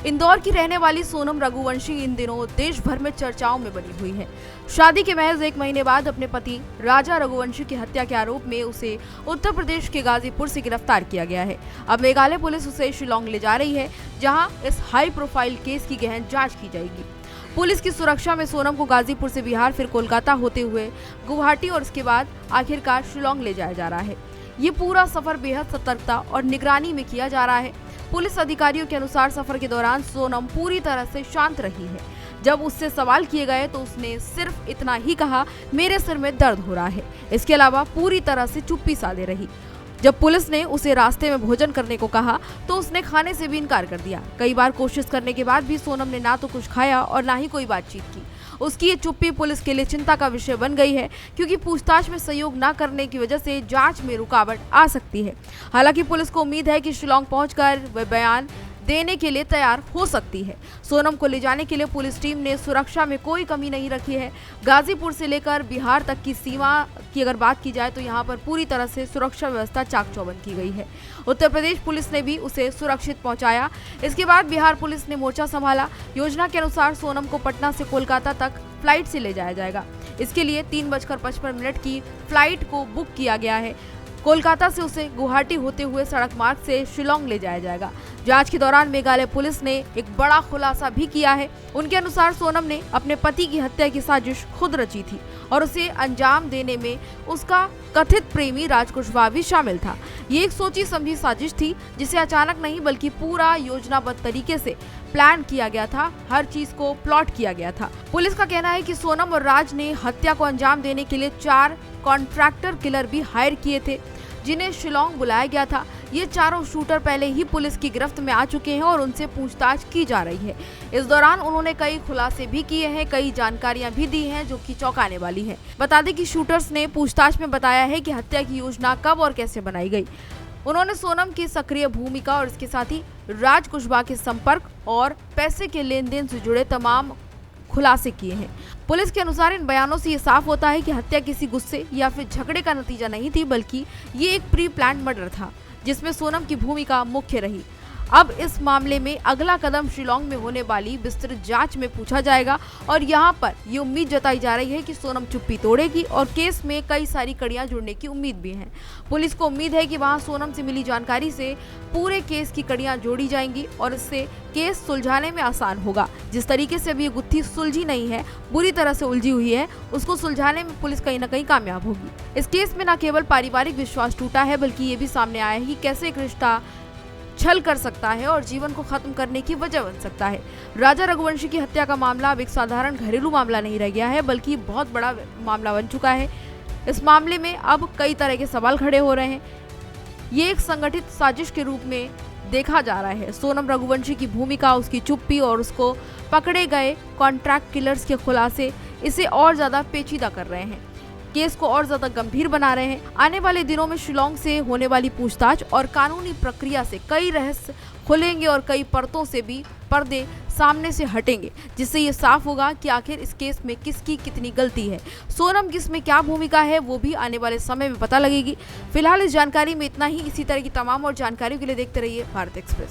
इंदौर की रहने वाली सोनम रघुवंशी इन दिनों देश भर में चर्चाओं में बनी हुई है। शादी के महज 1 महीने बाद अपने पति राजा रघुवंशी की हत्या के आरोप में उसे उत्तर प्रदेश के गाजीपुर से गिरफ्तार किया गया है। अब मेघालय पुलिस उसे शिलोंग ले जा रही है, जहां इस हाई प्रोफाइल केस की गहन जांच की जाएगी। पुलिस की सुरक्षा में सोनम को गाजीपुर से बिहार, फिर कोलकाता होते हुए गुवाहाटी और उसके बाद आखिरकार शिलोंग ले जाया जा रहा है। ये पूरा सफर बेहद सतर्कता और निगरानी में किया जा रहा है। पुलिस अधिकारियों के अनुसार सफर के दौरान सोनम पूरी तरह से शांत रही है। जब उससे सवाल किए गए तो उसने सिर्फ इतना ही कहा, मेरे सिर में दर्द हो रहा है। इसके अलावा पूरी तरह से चुप्पी साधे रही। जब पुलिस ने उसे रास्ते में भोजन करने को कहा तो उसने खाने से भी इनकार कर दिया। कई बार कोशिश करने के बाद भी सोनम ने ना तो कुछ खाया और ना ही कोई बातचीत की। उसकी ये चुप्पी पुलिस के लिए चिंता का विषय बन गई है, क्योंकि पूछताछ में सहयोग न करने की वजह से जांच में रुकावट आ सकती है। हालांकि पुलिस को उम्मीद है कि शिलोंग पहुंचकर वह बयान देने के लिए तैयार हो सकती है। सोनम को ले जाने के लिए पुलिस टीम ने सुरक्षा में कोई कमी नहीं रखी है। गाजीपुर से लेकर बिहार तक की सीमा की अगर बात की जाए तो यहाँ पर पूरी तरह से सुरक्षा व्यवस्था चाक चौबंद की गई है। उत्तर प्रदेश पुलिस ने भी उसे सुरक्षित पहुंचाया। इसके बाद बिहार पुलिस ने मोर्चा संभाला। योजना के अनुसार सोनम को पटना से कोलकाता तक फ्लाइट से ले जाया जाएगा। इसके लिए 3:55 की फ्लाइट को बुक किया गया है। कोलकाता से उसे गुवाहाटी होते हुए सड़क मार्ग से शिलोंग ले जाया जाएगा। जांच के दौरान मेघालय पुलिस ने एक बड़ा खुलासा भी किया है। उनके अनुसार सोनम ने अपने पति की हत्या की साजिश खुद रची थी और उसे अंजाम देने में उसका कथित प्रेमी राज कुशवाहा भी शामिल था। ये एक सोची समझी साजिश थी, जिसे अचानक नहीं बल्कि पूरा योजनाबद्ध तरीके से प्लान किया गया था। हर चीज को प्लॉट किया गया था। पुलिस का कहना है कि सोनम और राज ने हत्या को अंजाम देने के लिए 4 कॉन्ट्रैक्टर किलर भी हायर किए थे, जिन्हें शिलोंग बुलाया गया था। ये चारों शूटर पहले ही पुलिस की गिरफ्त में आ चुके हैं और उनसे पूछताछ की जा रही है। इस दौरान उन्होंने कई खुलासे भी किए हैं, कई जानकारियां भी दी हैं जो कि चौंकाने वाली हैं। बता दें कि शूटर्स ने पूछताछ में बताया है कि हत्या की योजना कब और कैसे बनाई गई। उन्होंने सोनम की सक्रिय भूमिका और इसके साथ ही राज कुशवाहा के संपर्क और पैसे के लेन देन से जुड़े तमाम खुलासे किए हैं। पुलिस के अनुसार इन बयानों से ये साफ होता है कि हत्या किसी गुस्से या फिर झगड़े का नतीजा नहीं थी, बल्कि ये एक प्री प्लान्ड मर्डर था, जिसमें सोनम की भूमिका मुख्य रही। अब इस मामले में अगला कदम शिलोंग में होने वाली विस्तृत जांच में पूछा जाएगा और यहाँ पर ये उम्मीद जताई जा रही है कि सोनम चुप्पी तोड़ेगी और केस में कई सारी कड़ियां जुड़ने की उम्मीद भी है। पुलिस को उम्मीद है कि वहां सोनम से मिली जानकारी से पूरे केस की कड़ियां जोड़ी जाएंगी और इससे केस सुलझाने में आसान होगा। जिस तरीके से अभी ये गुत्थी सुलझी नहीं है, बुरी तरह से उलझी हुई है, उसको सुलझाने में पुलिस कहीं न कहीं कामयाब होगी। इस केस में न केवल पारिवारिक विश्वास टूटा है, बल्कि ये भी सामने आया है कि कैसे एक रिश्ता छल कर सकता है और जीवन को खत्म करने की वजह बन सकता है। राजा रघुवंशी की हत्या का मामला अब एक साधारण घरेलू मामला नहीं रह गया है, बल्कि बहुत बड़ा मामला बन चुका है। इस मामले में अब कई तरह के सवाल खड़े हो रहे हैं। ये एक संगठित साजिश के रूप में देखा जा रहा है। सोनम रघुवंशी की भूमिका, उसकी चुप्पी और उसको पकड़े गए कॉन्ट्रैक्ट किलर्स के खुलासे इसे और ज्यादा पेचीदा कर रहे हैं, केस को और ज्यादा गंभीर बना रहे हैं। आने वाले दिनों में शिलोंग से होने वाली पूछताछ और कानूनी प्रक्रिया से कई रहस्य खुलेंगे और कई परतों से भी पर्दे सामने से हटेंगे, जिससे ये साफ होगा कि आखिर इस केस में किसकी कितनी गलती है। सोनम किस में क्या भूमिका है वो भी आने वाले समय में पता लगेगी। फिलहाल इस जानकारी में इतना ही। इसी तरह की तमाम और जानकारियों के लिए देखते रहिए भारत एक्सप्रेस।